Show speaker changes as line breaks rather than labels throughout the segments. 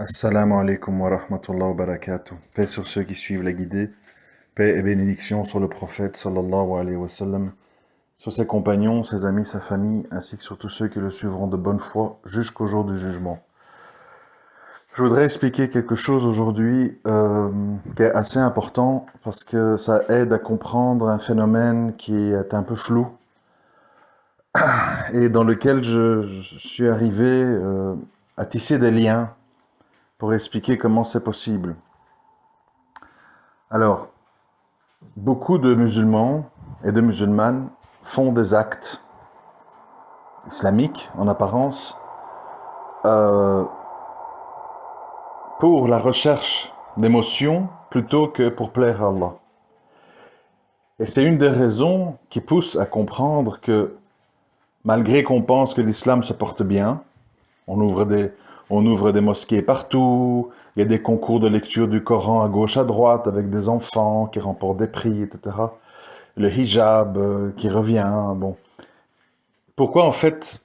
Assalamu alaikum wa rahmatullah wa barakatuh. Paix sur ceux qui suivent la guidée. Paix et bénédiction sur le prophète sallallahu alayhi wa sallam, sur ses compagnons, ses amis, sa famille, ainsi que sur tous ceux qui le suivront de bonne foi jusqu'au jour du jugement. Je voudrais expliquer quelque chose aujourd'hui qui est assez important parce que ça aide à comprendre un phénomène qui est un peu flou et dans lequel je suis arrivé à tisser des liens pour expliquer comment c'est possible. Alors, beaucoup de musulmans et de musulmanes font des actes islamiques, en apparence, pour la recherche d'émotions plutôt que pour plaire à Allah. Et c'est une des raisons qui pousse à comprendre que, malgré qu'on pense que l'islam se porte bien, on ouvre des mosquées partout, il y a des concours de lecture du Coran à gauche, à droite, avec des enfants qui remportent des prix, etc. Le hijab qui revient, bon. Pourquoi en fait,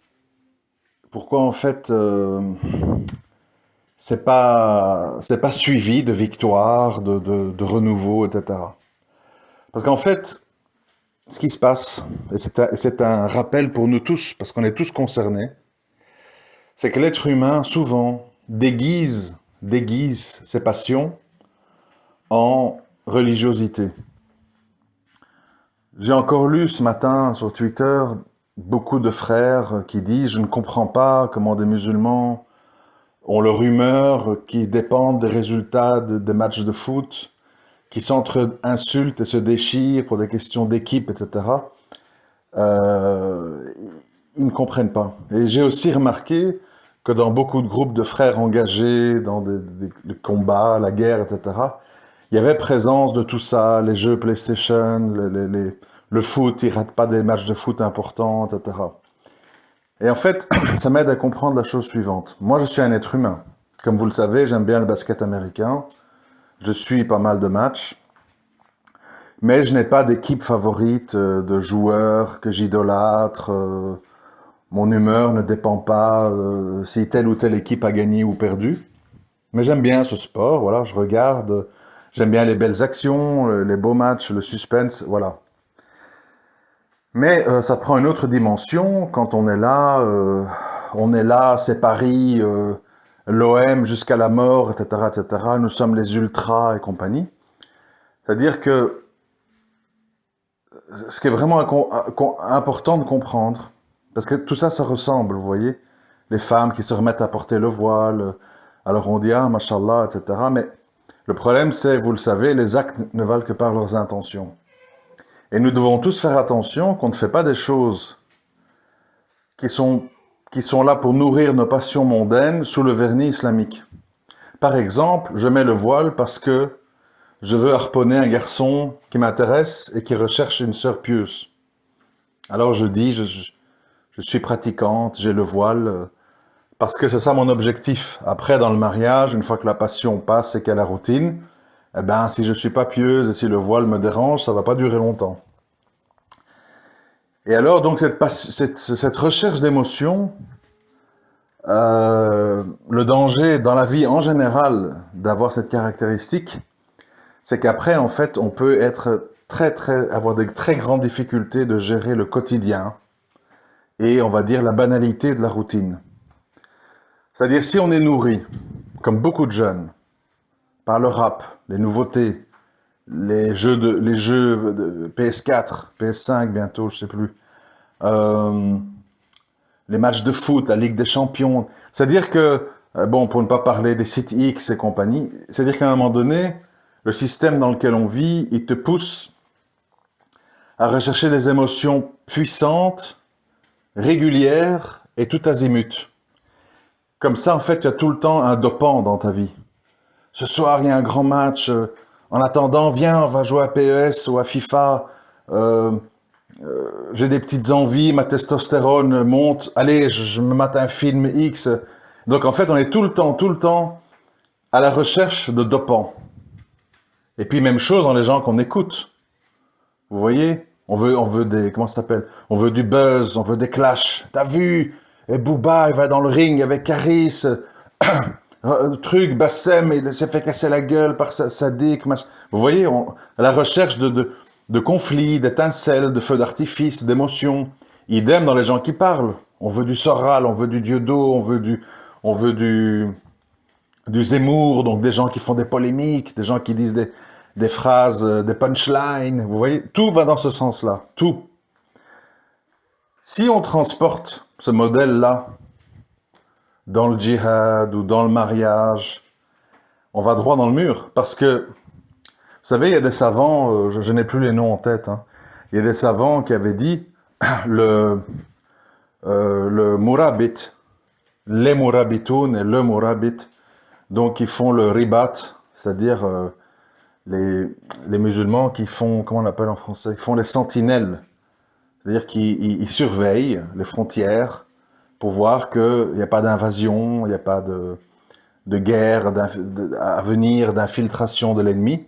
c'est pas suivi de victoire, de renouveau, etc. Parce qu'en fait, ce qui se passe, et c'est un rappel pour nous tous, parce qu'on est tous concernés, c'est que l'être humain, souvent, déguise ses passions en religiosité. J'ai encore lu ce matin sur Twitter beaucoup de frères qui disent « Je ne comprends pas comment des musulmans ont leur humeur qui dépendent des résultats des matchs de foot, qui s'entre-insultent et se déchirent pour des questions d'équipe, etc. » Ils ne comprennent pas. Et j'ai aussi remarqué que dans beaucoup de groupes de frères engagés dans le combat, la guerre, etc., il y avait présence de tout ça, les jeux PlayStation, le foot, ils ratent pas des matchs de foot importants, etc. Et en fait, ça m'aide à comprendre la chose suivante. Moi, je suis un être humain. Comme vous le savez, j'aime bien le basket américain. Je suis pas mal de matchs. Mais je n'ai pas d'équipe favorite de joueurs que j'idolâtre. Mon humeur ne dépend pas si telle ou telle équipe a gagné ou perdu. Mais j'aime bien ce sport, voilà, je regarde. J'aime bien les belles actions, les beaux matchs, le suspense, voilà. Mais ça prend une autre dimension quand on est là, c'est Paris, l'OM jusqu'à la mort, etc., etc. Nous sommes les ultras et compagnie. C'est-à-dire que ce qui est vraiment important de comprendre, parce que tout ça, ça ressemble, vous voyez, les femmes qui se remettent à porter le voile, alors on dit ah, mashallah, etc. Mais le problème, c'est, vous le savez, les actes ne valent que par leurs intentions. Et nous devons tous faire attention qu'on ne fait pas des choses qui sont là pour nourrir nos passions mondaines sous le vernis islamique. Par exemple, je mets le voile parce que je veux harponner un garçon qui m'intéresse et qui recherche une sœur pieuse. Alors je dis, je suis pratiquante, j'ai le voile, parce que c'est ça mon objectif. Après, dans le mariage, une fois que la passion passe et qu'il y a la routine, eh ben, si je suis pas pieuse et si le voile me dérange, ça va pas durer longtemps. Et alors, donc, cette recherche d'émotion, le danger dans la vie en général d'avoir cette caractéristique, c'est qu'après, en fait, on peut avoir des très grandes difficultés de gérer le quotidien et, on va dire, la banalité de la routine. C'est-à-dire, si on est nourri, comme beaucoup de jeunes, par le rap, les nouveautés, les jeux de PS4, PS5 bientôt, je sais plus, les matchs de foot, la Ligue des Champions. C'est-à-dire que, bon, pour ne pas parler des sites X et compagnie, c'est-à-dire qu'à un moment donné, le système dans lequel on vit, il te pousse à rechercher des émotions puissantes, régulières et tout azimut. Comme ça, en fait, tu as tout le temps un dopant dans ta vie. Ce soir, il y a un grand match. En attendant, viens, on va jouer à PES ou à FIFA. J'ai des petites envies, ma testostérone monte. Allez, je me mate un film X. Donc, en fait, on est tout le temps à la recherche de dopants. Et puis, même chose dans les gens qu'on écoute. Vous voyez? On veut comment ça s'appelle? On veut du buzz, on veut des clashs. T'as vu? Et Booba, il va dans le ring avec Caris. truc, Bassem, il s'est fait casser la gueule par Sadiq, machin. Vous voyez, à la recherche de conflits, d'étincelles, de feux d'artifice, d'émotions. Idem dans les gens qui parlent. On veut du Soral, on veut du Dieudo, on veut du Zemmour, donc des gens qui font des polémiques, des gens qui disent des phrases, des punchlines. Vous voyez, tout va dans ce sens-là, tout. Si on transporte ce modèle-là dans le djihad ou dans le mariage, on va droit dans le mur. Parce que, vous savez, il y a des savants, je n'ai plus les noms en tête, hein, il y a des savants qui avaient dit le murabit, les murabitoun et le murabit, donc ils font le ribat, c'est-à-dire les musulmans qui font, comment on appelle en français, qui font les sentinelles, c'est-à-dire qu'ils surveillent les frontières pour voir qu'il n'y a pas d'invasion, il n'y a pas de guerre à venir, d'infiltration de l'ennemi.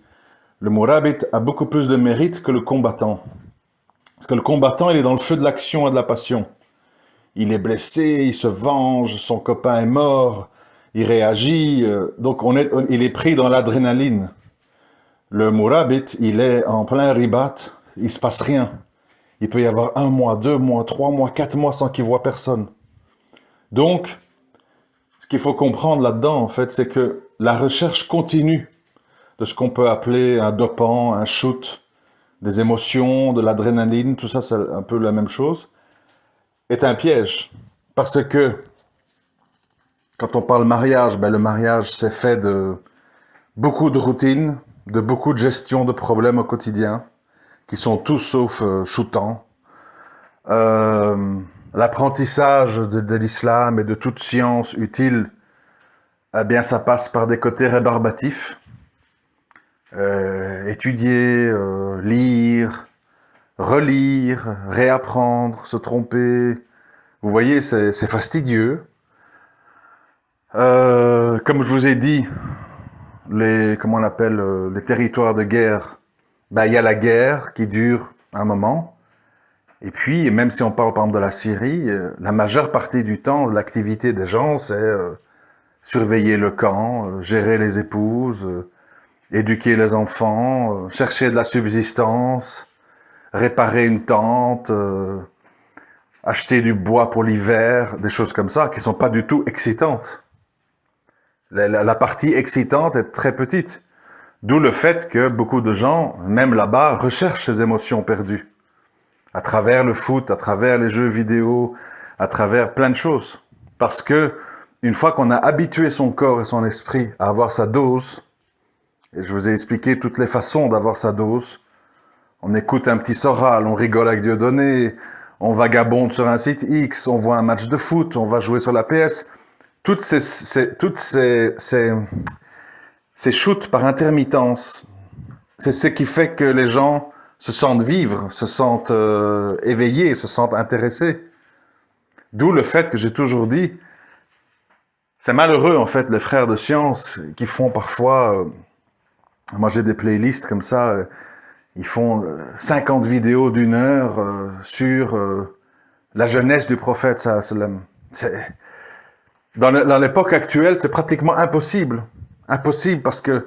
Le murabit a beaucoup plus de mérite que le combattant. Parce que le combattant, il est dans le feu de l'action et de la passion. Il est blessé, il se venge, son copain est mort, il réagit, donc il est pris dans l'adrénaline. Le murabit, il est en plein ribat, il se passe rien. Il peut y avoir 1 mois, 2 mois, 3 mois, 4 mois sans qu'il voit personne. Donc, ce qu'il faut comprendre là-dedans, en fait, c'est que la recherche continue de ce qu'on peut appeler un dopant, un shoot, des émotions, de l'adrénaline, tout ça, c'est un peu la même chose, est un piège. Parce que, quand on parle mariage, le mariage, c'est fait de beaucoup de routines, de beaucoup de gestion de problèmes au quotidien, qui sont tous sauf shootants. L'apprentissage de l'islam et de toute science utile, eh bien, ça passe par des côtés rébarbatifs. Étudier, lire, relire, réapprendre, se tromper. Vous voyez, c'est fastidieux. Comme je vous ai dit, comment on appelle, les territoires de guerre, il y a la guerre qui dure un moment. Et puis, même si on parle par exemple de la Syrie, la majeure partie du temps, l'activité des gens, c'est surveiller le camp, gérer les épouses, éduquer les enfants, chercher de la subsistance, réparer une tente, acheter du bois pour l'hiver, des choses comme ça, qui sont pas du tout excitantes. La partie excitante est très petite. D'où le fait que beaucoup de gens, même là-bas, recherchent ces émotions perdues. À travers le foot, à travers les jeux vidéo, à travers plein de choses. Parce que, une fois qu'on a habitué son corps et son esprit à avoir sa dose, et je vous ai expliqué toutes les façons d'avoir sa dose, on écoute un petit Soral, on rigole avec Dieudonné, on vagabonde sur un site X, on voit un match de foot, on va jouer sur la PS. Toutes ces shoots par intermittence, c'est ce qui fait que les gens se sentent vivre, se sentent éveillés, se sentent intéressés. D'où le fait que j'ai toujours dit, c'est malheureux en fait les frères de science qui font parfois, moi j'ai des playlists comme ça, ils font 50 vidéos d'1 heure sur la jeunesse du prophète sallam. Dans l'époque actuelle, c'est pratiquement impossible. Impossible parce que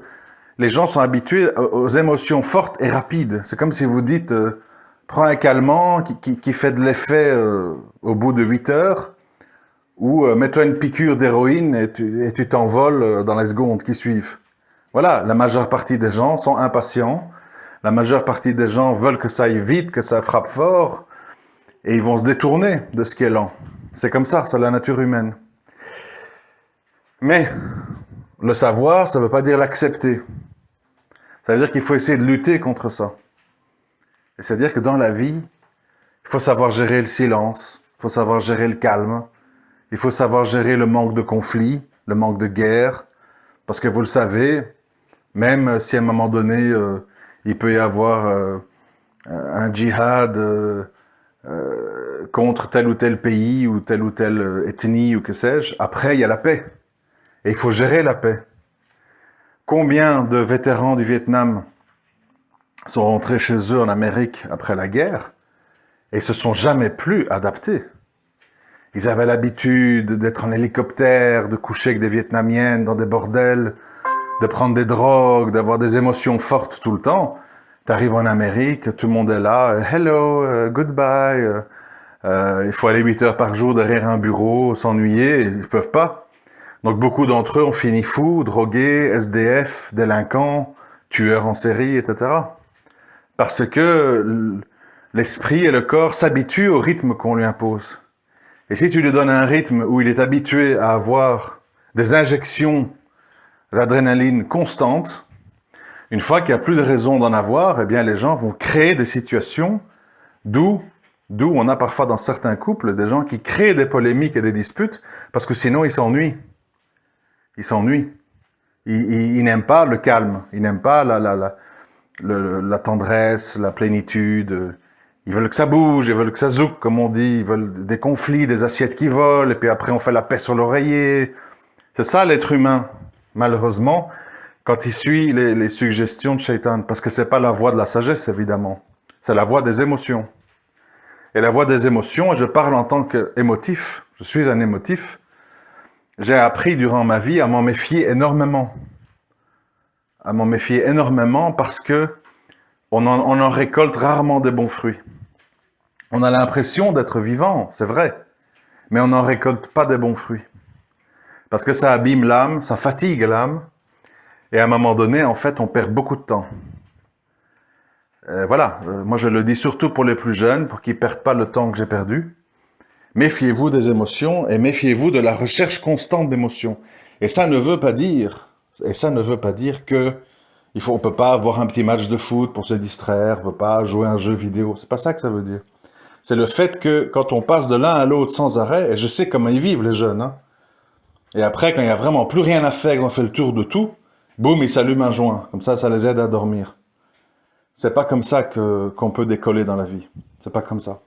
les gens sont habitués aux émotions fortes et rapides. C'est comme si vous dites, prends un calmant qui fait de l'effet au bout de 8 heures, ou mets-toi une piqûre d'héroïne et tu t'envoles dans les secondes qui suivent. Voilà, la majeure partie des gens sont impatients. La majeure partie des gens veulent que ça aille vite, que ça frappe fort, et ils vont se détourner de ce qui est lent. C'est comme ça, c'est la nature humaine. Mais le savoir, ça ne veut pas dire l'accepter. Ça veut dire qu'il faut essayer de lutter contre ça. Et c'est-à-dire que dans la vie, il faut savoir gérer le silence, il faut savoir gérer le calme, il faut savoir gérer le manque de conflit, le manque de guerre, parce que vous le savez, même si à un moment donné, il peut y avoir un djihad contre tel ou tel pays ou telle ethnie ou que sais-je, après il y a la paix. Et il faut gérer la paix. Combien de vétérans du Vietnam sont rentrés chez eux en Amérique après la guerre et se sont jamais plus adaptés? Ils avaient l'habitude d'être en hélicoptère, de coucher avec des Vietnamiennes dans des bordels, de prendre des drogues, d'avoir des émotions fortes tout le temps. T'arrives en Amérique, tout le monde est là, hello, goodbye, il faut aller 8 heures par jour derrière un bureau, s'ennuyer, ils peuvent pas. Donc beaucoup d'entre eux ont fini fous, drogués, SDF, délinquants, tueurs en série, etc. Parce que l'esprit et le corps s'habituent au rythme qu'on lui impose. Et si tu lui donnes un rythme où il est habitué à avoir des injections d'adrénaline constantes, une fois qu'il n'y a plus de raison d'en avoir, eh bien les gens vont créer des situations d'où on a parfois dans certains couples des gens qui créent des polémiques et des disputes parce que sinon ils s'ennuient. Ils s'ennuient. Ils n'aiment pas le calme, ils n'aiment pas la tendresse, la plénitude. Ils veulent que ça bouge, ils veulent que ça zouk, comme on dit. Ils veulent des conflits, des assiettes qui volent, et puis après on fait la paix sur l'oreiller. C'est ça l'être humain, malheureusement, quand il suit les suggestions de Shaitan. Parce que c'est pas la voie de la sagesse, évidemment. C'est la voie des émotions. Et la voie des émotions, et je parle en tant qu'émotif, je suis un émotif, j'ai appris durant ma vie à m'en méfier énormément. À m'en méfier énormément parce que on en récolte rarement des bons fruits. On a l'impression d'être vivant, c'est vrai, mais on n'en récolte pas des bons fruits. Parce que ça abîme l'âme, ça fatigue l'âme, et à un moment donné, en fait, on perd beaucoup de temps. Voilà, moi je le dis surtout pour les plus jeunes, pour qu'ils ne perdent pas le temps que j'ai perdu. Méfiez-vous des émotions et méfiez-vous de la recherche constante d'émotions. Et ça ne veut pas dire que on peut pas avoir un petit match de foot pour se distraire, on peut pas jouer un jeu vidéo. C'est pas ça que ça veut dire. C'est le fait que quand on passe de l'un à l'autre sans arrêt, et je sais comment ils vivent les jeunes, hein. Et après, quand il y a vraiment plus rien à faire, ils ont fait le tour de tout, boum, ils s'allument un joint. Comme ça les aide à dormir. C'est pas comme ça qu'on peut décoller dans la vie. C'est pas comme ça.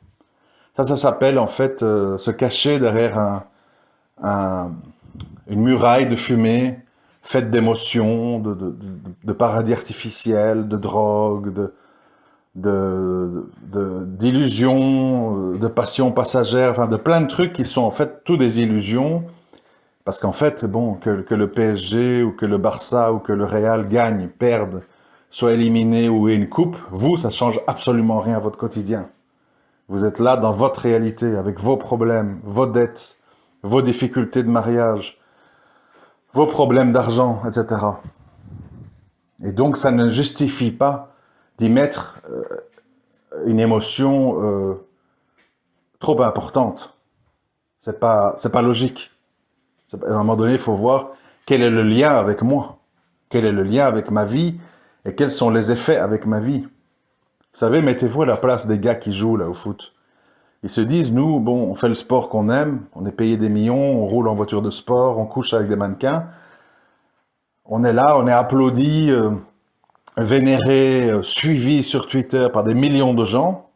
Ça s'appelle en fait se cacher derrière une muraille de fumée, faite d'émotions, de paradis artificiels, de drogue, d'illusions, de passions passagères, enfin de plein de trucs qui sont en fait tous des illusions. Parce qu'en fait, bon, que le PSG ou que le Barça ou que le Real gagne, perde, soit éliminé ou ait une coupe, vous, ça change absolument rien à votre quotidien. Vous êtes là dans votre réalité, avec vos problèmes, vos dettes, vos difficultés de mariage, vos problèmes d'argent, etc. Et donc, ça ne justifie pas d'y mettre une émotion trop importante. C'est pas logique. À un moment donné, il faut voir quel est le lien avec moi, quel est le lien avec ma vie et quels sont les effets avec ma vie. Vous savez, mettez-vous à la place des gars qui jouent là au foot. Ils se disent, nous, bon, on fait le sport qu'on aime, on est payé des millions, on roule en voiture de sport, on couche avec des mannequins. On est là, on est applaudi, vénéré, suivi sur Twitter par des millions de gens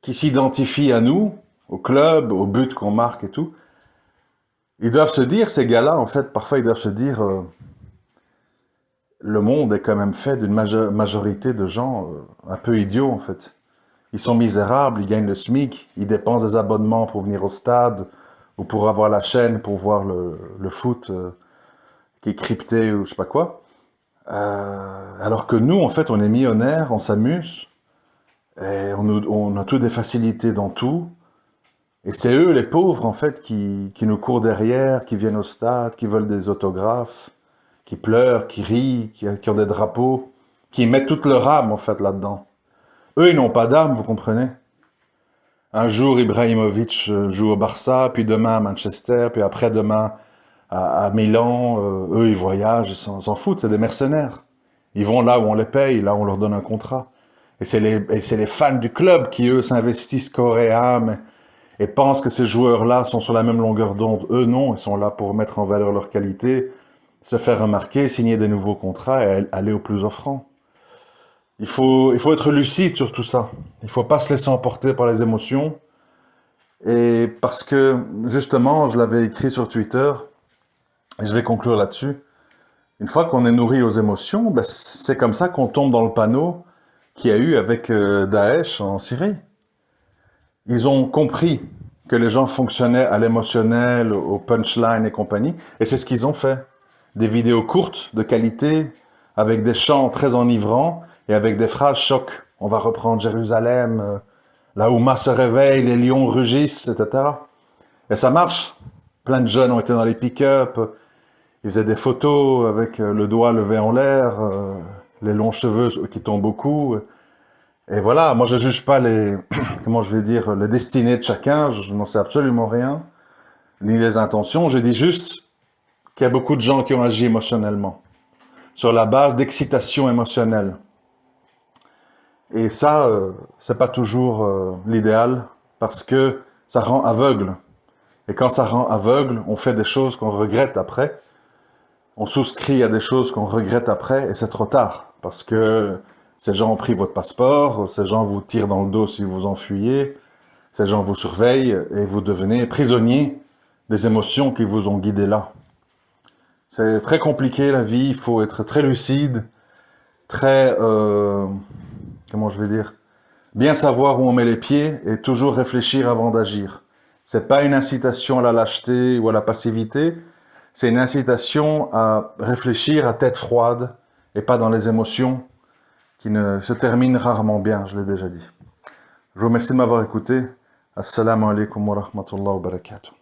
qui s'identifient à nous, au club, au but qu'on marque et tout. Ils doivent se dire, ces gars-là, en fait, parfois ils doivent se dire, le monde est quand même fait d'une majorité de gens un peu idiots, en fait. Ils sont misérables, ils gagnent le SMIC, ils dépensent des abonnements pour venir au stade ou pour avoir la chaîne pour voir le foot qui est crypté ou je sais pas quoi. Alors que nous, en fait, on est millionnaires, on s'amuse, et on a toutes des facilités dans tout. Et c'est eux, les pauvres, en fait, qui nous courent derrière, qui viennent au stade, qui veulent des autographes, qui pleurent, qui rient, qui ont des drapeaux, qui mettent toute leur âme, en fait, là-dedans. Eux, ils n'ont pas d'âme, vous comprenez? Un jour, Ibrahimovic joue au Barça, puis demain à Manchester, puis après-demain à Milan. Eux, ils voyagent, ils s'en foutent, c'est des mercenaires. Ils vont là où on les paye, là où on leur donne un contrat. Et c'est les fans du club qui, eux, s'investissent corps et âme et pensent que ces joueurs-là sont sur la même longueur d'onde. Eux, non, ils sont là pour mettre en valeur leur qualité, se faire remarquer, signer des nouveaux contrats et aller au plus offrant. Il faut être lucide sur tout ça. Il faut pas se laisser emporter par les émotions. Et parce que, justement, je l'avais écrit sur Twitter, et je vais conclure là-dessus, une fois qu'on est nourri aux émotions, ben c'est comme ça qu'on tombe dans le panneau qu'il y a eu avec Daesh en Syrie. Ils ont compris que les gens fonctionnaient à l'émotionnel, au punchline et compagnie, et c'est ce qu'ils ont fait. Des vidéos courtes, de qualité, avec des chants très enivrants, et avec des phrases choc. On va reprendre Jérusalem, la Houma se réveille, les lions rugissent, etc. Et ça marche. Plein de jeunes ont été dans les pick-up, ils faisaient des photos avec le doigt levé en l'air, les longs cheveux qui tombent beaucoup. Et voilà, moi je juge pas les, comment je vais dire, les destinées de chacun, je n'en sais absolument rien, ni les intentions. Je dis juste qu'il y a beaucoup de gens qui ont agi émotionnellement, sur la base d'excitation émotionnelle. Et ça, c'est pas toujours l'idéal, parce que ça rend aveugle. Et quand ça rend aveugle, on fait des choses qu'on regrette après. On souscrit à des choses qu'on regrette après, et c'est trop tard. Parce que ces gens ont pris votre passeport, ces gens vous tirent dans le dos si vous enfuyez, ces gens vous surveillent, et vous devenez prisonnier des émotions qui vous ont guidé là. C'est très compliqué la vie, il faut être très lucide, très, comment je vais dire, bien savoir où on met les pieds et toujours réfléchir avant d'agir. C'est pas une incitation à la lâcheté ou à la passivité, c'est une incitation à réfléchir à tête froide et pas dans les émotions qui ne se terminent rarement bien, je l'ai déjà dit. Je vous remercie de m'avoir écouté. Assalamu alaikum wa rahmatullahi wa barakatuh.